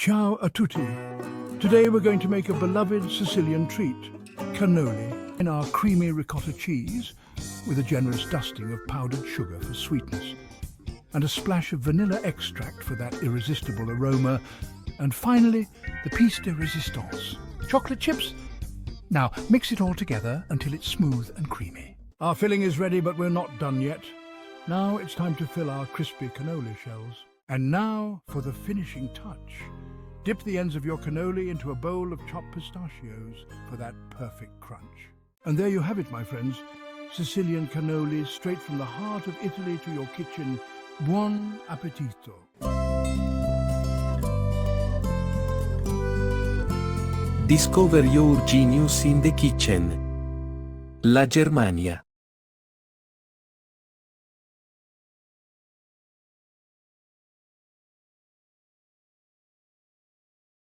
Ciao a tutti. Today we're going to make a beloved Sicilian treat, cannoli, in our creamy ricotta cheese with a generous dusting of powdered sugar for sweetness and a splash of vanilla extract for that irresistible aroma, and finally the piece de resistance, chocolate chips. Now mix it all together until it's smooth and creamy. Our filling is ready, but we're not done yet. Now it's time to fill our crispy cannoli shells. And now for the finishing touch. Dip the ends of your cannoli into a bowl of chopped pistachios for that perfect crunch. And there you have it, my friends. Sicilian cannoli straight from the heart of Italy to your kitchen. Buon appetito! Discover your genius in the kitchen. La Germania.